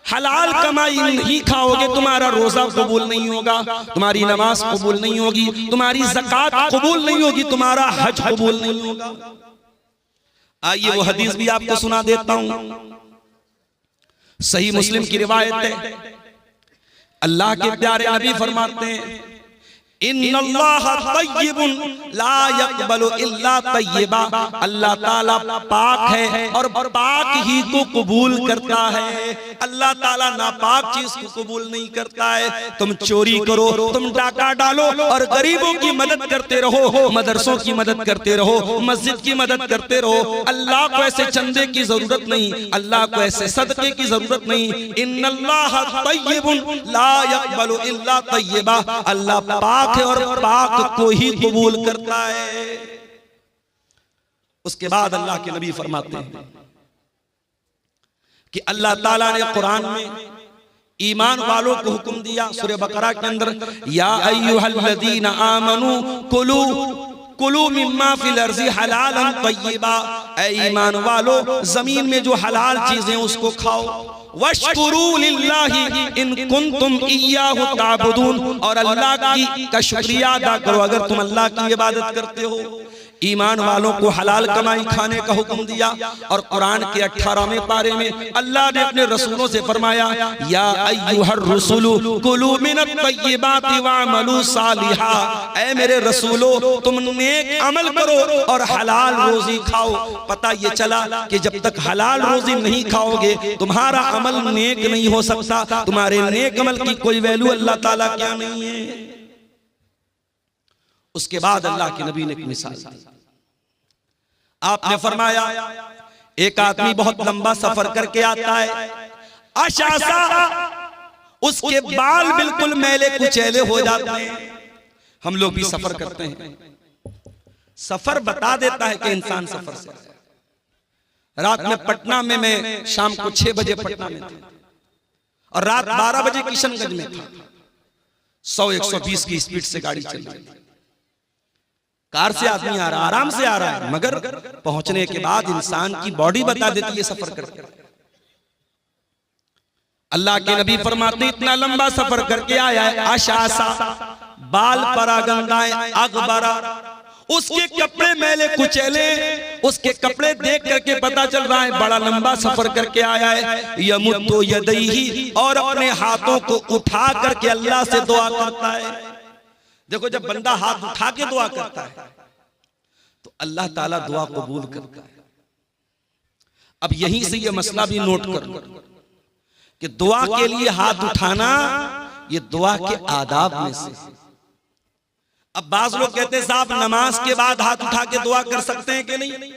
हलाल कमाई नहीं खाओगे तुम्हारा रोजा कबूल नहीं होगा, तुम्हारी नमाज कबूल नहीं होगी, तुम्हारी ज़कात कबूल नहीं होगी, तुम्हारा हज कबूल नहीं होगा। आइए वो हदीस भी आपको सुना देता हूं, सही मुस्लिम की रिवायत है। अल्लाह के प्यारे नबी फरमाते हैं, इन्नल्लाह तय्यिबुन ला यक़बलु इल्ला तय्यिबा, अल्लाह ताला पाक है और पाक ही को कबूल करता है। अल्लाह ताला नापाक चीज को कबूल नहीं करता है। तुम चोरी करो, तुम डाका डालो और गरीबों की मदद करते रहो, मदरसों की मदद करते रहो, मस्जिद की मदद करते रहो, अल्लाह को ऐसे चंदे की जरूरत नहीं, अल्लाह को ऐसे सदके की जरूरत नहीं। इन्नल्लाह तय्यिबुन ला यक़बलु इल्ला तय्यिबा, अल्लाह पाक है और पाक को ही कबूल करता है। उसके बाद अल्लाह के नबी फरमाते हैं कि अल्लाह ताला ने कुरान में ईमान वालों को हुक्म दिया सूरह बकरा के अंदर, या अय्युहल्लज़ीना आमनू कुलू कुलू मिम्मा फिल अर्ज़ि हलालन तय्यिबा, ऐ ईमान वालो जमीन में जो हलाल चीजें उसको खाओ, वश्कुरू लिल्लाहि इन कुंतुम इय्याहु ताबुदून, और अल्लाह का शुक्रिया अदा करो अगर तुम अल्लाह की इबादत करते हो। ईमान वालों को हलाल कमाई खाने का हुक्म दिया और कुरान के 18वें पारे में अल्लाह ने अपने रसूलों से फरमाया, या अय्युहर रसूलु कुलू मिनत तय्यिबाति वअमलू सालिहा, ऐ मेरे रसूलो तुम नेक अमल करो और हलाल रोजी खाओ। पता ये चला कि जब तक हलाल रोजी नहीं खाओगे तुम्हारा अमल नेक नहीं हो सकता, तुम्हारे नेक अमल की कोई वैल्यू अल्लाह ताला क्या नहीं है। उसके बाद अल्लाह के नबी ने एक मिसाल दी, आपने फरमाया एक आदमी बहुत लंबा सफर करके आता है, अशासा उसके बाल बिल्कुल मैले कुचैले हो जाते हैं। हम लोग भी सफर करते हैं, सफर बता देता है कि इंसान सफर से। रात में पटना में मैं शाम को 6 बजे पटना में था और रात 12 बजे किशनगंज में था। 100-120 की स्पीड से गाड़ी चल रही थी, कार से आदमी आ रहा, आराम से आ रहा है, मगर पहुंचने के बाद इंसान की बॉडी बता देती है सफर करके। अल्लाह के नबी फरमाते इतना लंबा सफर करके आया है, आशासा बाल परागंदाएं अगबरा, उसके कपड़े मैले कुचैले, उसके कपड़े देख करके पता चल रहा है बड़ा लंबा सफर करके आया है। यमुद्दु यदैहि, और अपने हाथों को उठा करके अल्लाह से दुआ करता है। देखो जब बंदा हाथ उठा के दुआ करता है तो अल्लाह ताला दुआ कबूल करता है। अब यहीं से ये मसला भी नोट कर लो कि दुआ के लिए हाथ उठाना ये दुआ के आदाब में से। अब बाज लोग कहते हैं साहब नमाज के बाद हाथ उठा के दुआ कर सकते हैं कि नहीं?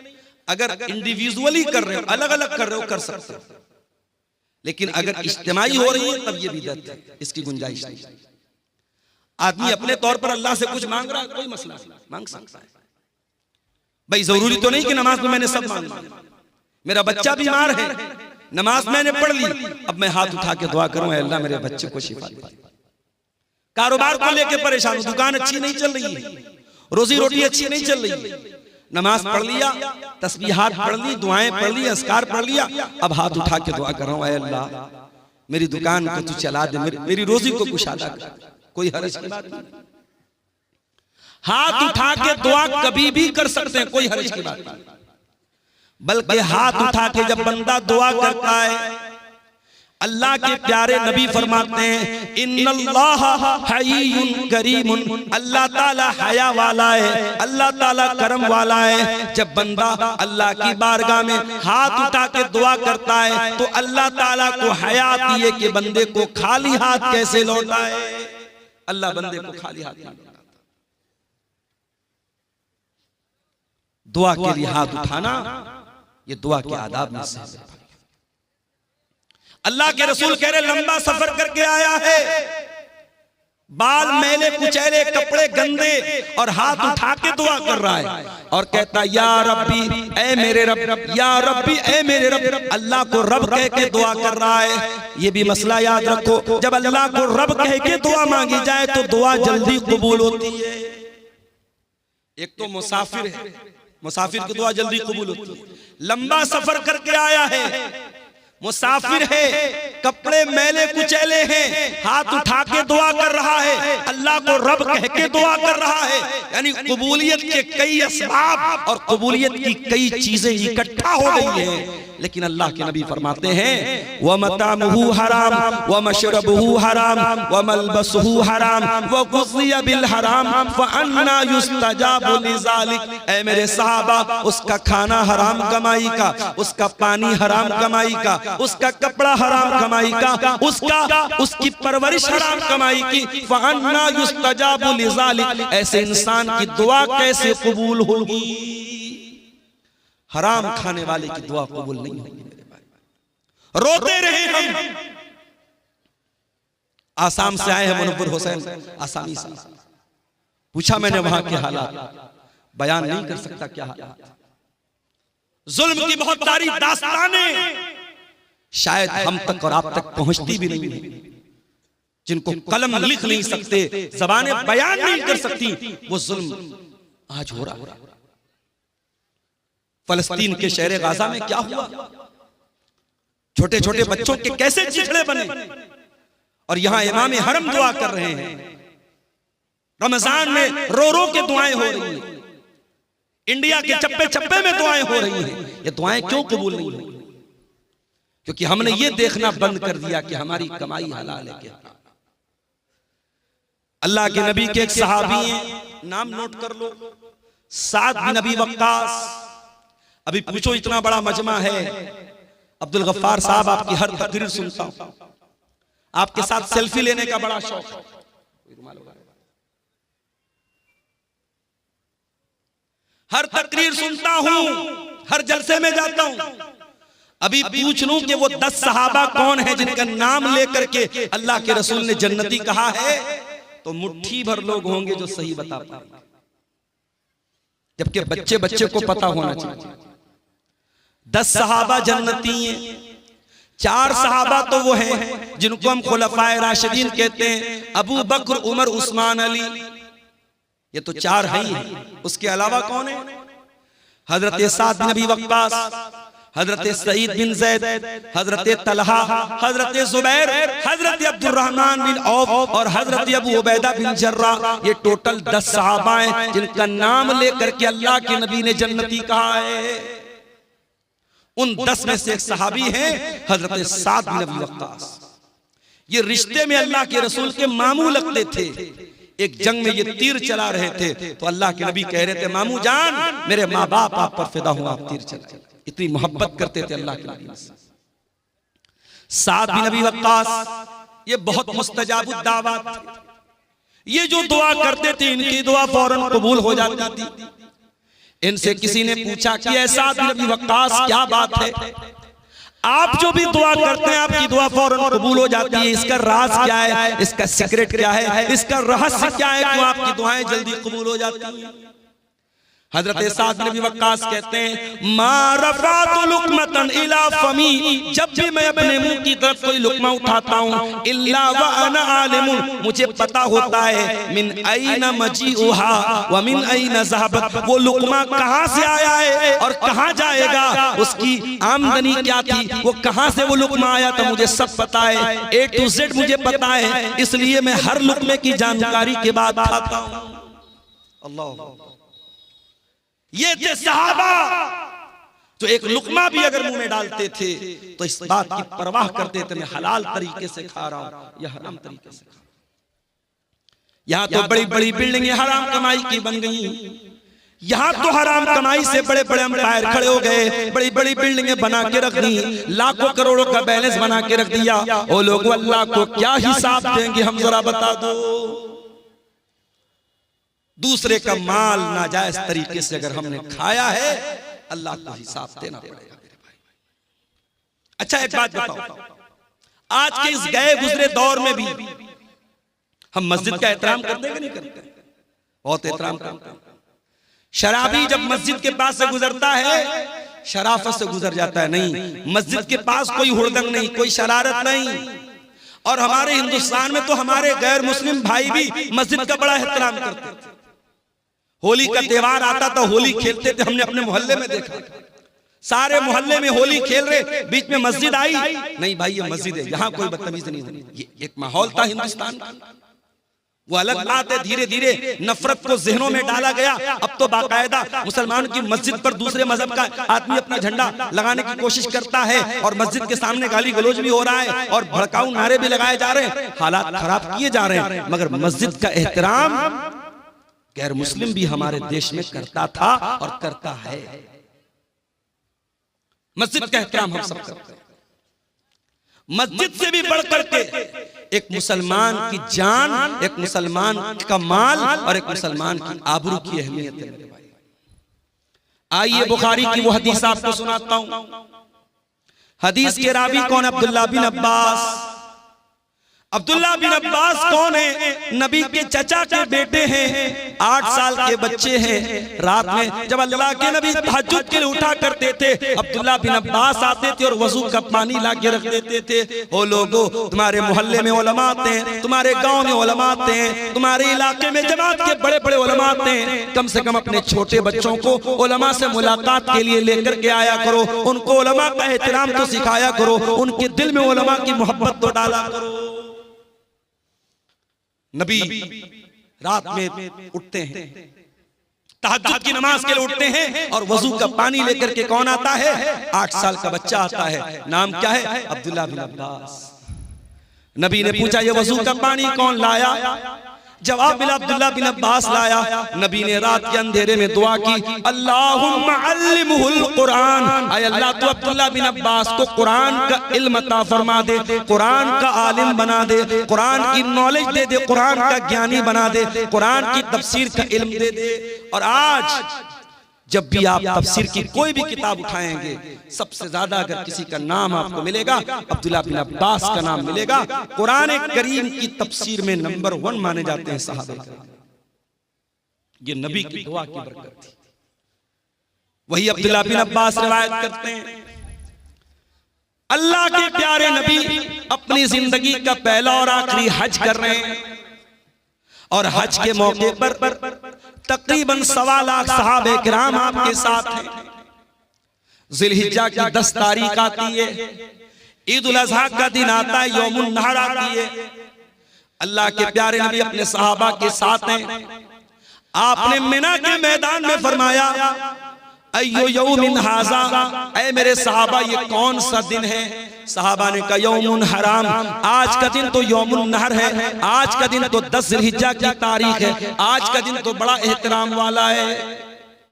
अगर इंडिविजुअली कर रहे हो, अलग अलग कर रहे हो, कर सकते हो, लेकिन अगर इज्तिमाई हो रही है तब ये बिदअत है, इसकी गुंजाइश नहीं। आदमी अपने तौर पर अल्लाह से कुछ मांग रहा है, कोई मसला नहीं, मांग सकता है भाई। जरूरी तो नहीं कि नमाज में मैंने सब मांगा। मेरा बच्चा बीमार है, नमाज मैंने पढ़ ली, अब मैं हाथ उठा के दुआ करूं अल्लाह मेरे बच्चे को शिफा दे। कारोबार को लेके परेशान हूं, दुकान अच्छी नहीं चल रही है, रोजी रोटी अच्छी नहीं चल रही है, नमाज पढ़ लिया, तस्बीहात पढ़ ली, दुआएं पढ़ ली, अस्कार पढ़ लिया, अब हाथ उठा के दुआ कर रहा हूं अल्लाह मेरी दुकान को तू चला दे, मेरी रोजी को कुशादा कर। कोई हर्ज की बात नहीं, हाथ उठा के दुआ कभी भी कर सकते हैं, कोई हर्ज की बात नहीं। बल्कि हाथ उठा के जब बंदा दुआ करता है, अल्लाह के प्यारे नबी फरमाते हैं इन्नल्लाह हय्युन करीमुन, अल्लाह ताला हया वाला है, अल्लाह ताला करम वाला है। जब बंदा अल्लाह की बारगाह में हाथ उठा के दुआ करता है तो अल्लाह ताला को हया आती है कि बंदे को खाली हाथ कैसे लौटाए। अल्लाह बंदे को खाली हाथ नहीं लौटाता। दुआ के लिए हाथ उठाना ये दुआ के आदाब में से है। अल्लाह के रसूल कह रहे लंबा सफर करके आया है, बाल मैले कुचैले, कपड़े गंदे, और हाथ उठा के दुआ कर रहा है और कहता या रब्बी ऐ मेरे रब, या रब्बी ऐ मेरे रब। अल्लाह को रब कह के दुआ कर रहा है। ये भी मसला याद रखो, जब अल्लाह को रब कह के दुआ मांगी जाए तो दुआ जल्दी कबूल होती है। एक तो मुसाफिर है, मुसाफिर की दुआ जल्दी कबूल होती है। लंबा सफर करके आया है, मुसाफिर है, कपड़े मैले कुचैले हैं, हाथ उठा के दुआ कर रहा है, अल्लाह को रब कह के दुआ कर रहा है। यानी कबूलियत के कई असबाब और कबूलियत की कई चीजें इकट्ठा हो गई हैं, लेकिन अल्लाह के नबी फरमाते हैं व मतअमुहु हराम व मशरबुहु हराम व मलबसुहु हराम व गुज़िया बिल हराम फअन्ना युस्तजाबु लिज़ालिक। ऐ मेरे सहाबा, उसका खाना हराम कमाई का, उसका पानी हराम कमाई का, उसका कपड़ा हराम कमाई का, उसकी परवरिश हराम कमाई की। फअन्ना युस्तजाबु लिज़ालिक। ऐसे इंसान की दुआ कैसे कबूल होगी? हराम खाने वाले की दुआ कबूल नहीं होगी मेरे भाई। रोते रहे हम। आसाम से आए हैं मुनव्वर हुसैन, आसामी से। पूछा मैंने वहां के हालात, बयान नहीं कर सकता क्या हालात। जुल्म की बहुत सारी दास्तानें शायद हम तक और आप तक पहुंचती भी नहीं है, जिनको कलम लिख नहीं सकते, ज़बानें बयान नहीं कर सकती, वो जुल्म आज हो रहा है। फलस्तीन के शहर गाजा में क्या हुआ? छोटे छोटे बच्चों के कैसे चिथड़े बने, और यहां इमाम हरम दुआ कर रहे हैं। रमजान में रो रो के दुआएं हो रही हैं, इंडिया के चप्पे चप्पे में दुआएं हो रही हैं। ये दुआएं क्यों कबूल नहीं हुई? क्योंकि हमने ये देखना बंद कर दिया कि हमारी कमाई हलाल है क्या। अल्लाह के नबी के एक सहाबी हैं, नाम नोट कर लो, साद बिन नबी वक्कास। अभी पूछो, इतना बड़ा मजमा है, अब्दुल गफ्फार साहब आपकी हर तकरीर सुनता हूं, आपके साथ सेल्फी लेने का बड़ा शौक है, हर तकरीर सुनता हूं, हर जलसे में जाता हूं। अभी पूछ लूं कि वो 10 सहाबा कौन है जिनका नाम लेकर के अल्लाह के रसूल ने जन्नती कहा है, तो मुट्ठी भर लोग होंगे जो सही बता पाएंगे, जबकि बच्चे बच्चे को पता होना चाहिए। 10 सहाबा जन्नती हैं। 4 सहाबा तो वो हैं जिनको हम खुलफाए राशिदीन कहते हैं, अबू बकर, उमर, उस्मान, अली। ये तो 4 हैं। उसके अलावा कौन है? हजरत साद बिन नबी वक्कास, हजरत सईद बिन जैद, हजरत तलहा, हजरत जुबैर, हजरत अब्दुर्रहमान बिन औफ और हजरत अबू उबैदा बिन जर्राह। ये टोटल 10 सहाबा हैं जिनका नाम लेकर के अल्लाह के नबी ने जन्नती कहा है। उन 10 में से एक सहाबी हैं हजरत साद बिन नबी वक्कास। ये रिश्ते में अल्लाह के रसूल के मामू लगते थे। एक जंग में ये तीर चला रहे थे तो अल्लाह के नबी कह रहे थे, मामू जान, मेरे माँ बाप आप पर फिदा हुआ, आप तीर चलाए। इतनी मोहब्बत करते थे अल्लाह के नबी से। साद बिन नबी वक्कास ये बहुत मुस्तजाबुद दावत थे। ये जो दुआ करते थे इनकी दुआ फौरन कबूल हो जाती थी। इनसे किसी ने पूछा कि ऐसा साद बिन नबी वक्कास क्या बात है, आप जो भी दुआ करते हैं आपकी दुआ फौरन कबूल हो जाती है, इसका राज क्या है, इसका सीक्रेट क्या है, इसका रहस्य क्या है, क्यों आपकी दुआएं जल्दी कबूल हो जाती हैं? हजरत साद बिन नबी वक्कास कहते हैं, मा रफ़अतु लुक़मतन इला फमी, जब भी मैं अपने मुंह की तरफ कोई लुक़मा उठाता हूं, इल्ला व अना आलिमुन, मुझे पता होता है, मिन ऐना मजीउहा व मिन ऐना ज़हबत, वो लुक़मा कहां से आया है और कहां जाएगा, उसकी आमदनी क्या थी, वो कहां से वो लुक़मा आया था, मुझे सब पता है, A to Z मुझे पता है, इसलिए मैं हर लुक़मे की जानकारी के बाद खाता हूं। अल्लाह, ये थे सहाबा जो एक लुकमा भी अगर मुंह में डालते थे तो इस बात की परवाह करते थे, मैं हलाल तरीके से खा रहा हूं या हराम तरीके से खा रहा हूं। यहां तो बड़ी बड़ी बिल्डिंगें हराम कमाई की बन गई। यहां तो हराम कमाई से बड़े बड़े एम्पायर खड़े हो गए, बड़ी बड़ी बिल्डिंगें बना के रख दी, लाखों करोड़ों का बैलेंस बना के रख दिया। वो लोग अल्लाह को क्या हिसाब देंगे, हम जरा बता दो। दूसरे का माल नाजायज तरीके से अगर हमने खाया है, अल्लाह को हिसाब देना पड़ेगा मेरे भाई। अच्छा एक बात बताओ, आज के इस गए गुजरे दौर में भी हम मस्जिद का एहतराम करते हैं कि नहीं करते? बहुत एहतराम करते हैं। शराबी जब मस्जिद के पास से गुजरता है शराफत से गुजर जाता है, नहीं, मस्जिद के पास कोई हुड़दंग नहीं, कोई शरारत नहीं। और हमारे हिंदुस्तान में तो हमारे गैर मुस्लिम भाई भी मस्जिद का बड़ा एहतराम करते थे। होली का त्योहार आता था, होली खेलते थे, हमने अपने मोहल्ले में देखा। सारे मोहल्ले में होली खेल रहे, बीच में मस्जिद आई, नहीं भाई ये मस्जिद है, यहाँ कोई बदतमीजी नहीं होनी। ये एक माहौल था हिंदुस्तान का, वो अलग बात है। धीरे धीरे नफरत को जहनों में डाला गया। अब तो बाकायदा मुसलमान की मस्जिद पर दूसरे मजहब का आदमी अपना झंडा लगाने की कोशिश करता है और मस्जिद के सामने गाली गलौज भी हो रहा है और भड़काऊ नारे भी लगाए जा रहे हैं, हालात खराब किए जा रहे हैं। मगर मस्जिद का एहतराम गैर मुस्लिम भी हमारे देश में करता था और करता है। मस्जिद का एहतराम हम सब करते हैं। मस्जिद से भी बढ़कर के एक मुसलमान की जान, एक मुसलमान का माल और एक मुसलमान की आबरू की अहमियत है मेरे भाई। आइए बुखारी की वो हदीस आपको सुनाता हूं। हदीस के रावी कौन? अब्दुल्ला बिन अब्बास। अब्दुल्ला बिन अब्बास कौन है? नबी के चचा के बेटे हैं, 8 साल के बच्चे हैं। रात में जब अल्लाह के नबी तहज्जुद के लिए उठा करते थे, अब्दुल्ला बिन अब्बास आते थे और वजू का पानी ला के रख देते थे। ओ लोगों, तुम्हारे मोहल्ले में उलमा आते हैं, तुम्हारे गांव में उलमा आते हैं, तुम्हारे इलाके में जमात के बड़े बड़े उलमा आते हैं, कम से कम अपने छोटे बच्चों को उलमा से मुलाकात के लिए लेकर के आया करो, उनको उलमा का एहतराम तो सिखाया करो, उनके दिल में उलमा की मोहब्बत तो डाला करो। नबी रात में उठते हैं, तहज्जुद की नमाज के लिए उठते हैं और वजू का पानी लेकर के कौन आता है? 8 साल का बच्चा आता है। नाम क्या है? अब्दुल्ला बिन अब्बास। नबी ने पूछा ये वजू का पानी कौन लाया? जवाब मिला अब्दुल्ला बिन अब्बास लाया। नबी ने रात के अंधेरे में दुआ की, अल्लाहुम्मा अल्लिमहुल कुरान, ऐ अल्लाह तू अब्दुल्ला बिन अब्बास को कुरान का इल्म अता फरमा दे, कुरान का आलिम बना दे, कुरान की नॉलेज दे दे, कुरान का ज्ञानी बना दे, कुरान की तफसीर का इल्म दे दे। और आज जब भी आप तफसीर की कोई भी किताब उठाएंगे, सबसे ज्यादा अगर किसी का नाम आपको मिलेगा, अब्दुल्ला बिन अब्बास का नाम मिलेगा। कुरान करीम की तफसीर में नंबर 1 माने जाते हैं सहाबा। ये नबी की दुआ की बरकत थी। वही अब्दुल्ला बिन अब्बास रिवायत करते हैं, अल्लाह के प्यारे नबी अपनी जिंदगी का पहला और आखिरी हज कर रहे हैं और हज के मौके पर तकरीबन 1.25 लाख सहाबे किराम आपके साथ हैं। जिलहिज्जा की 10 तारीख आती है, ईद उल अज़हा का दिन आता है, यौमुन नहर आती है। अल्लाह के प्यारे नबी अपने सहाबा के साथ हैं। आपने मिना के मैदान में फरमाया, अय्यो यौमिन हाज़ा, ऐ मेरे सहाबा ये कौन सा दिन है? सहाबा ने कहा यौमुन हराम, आज का दिन तो यौमुन नहर है, आज का दिन तो 10 जिलहिज्जा की तारीख है, आज का दिन तो बड़ा एहतराम वाला है।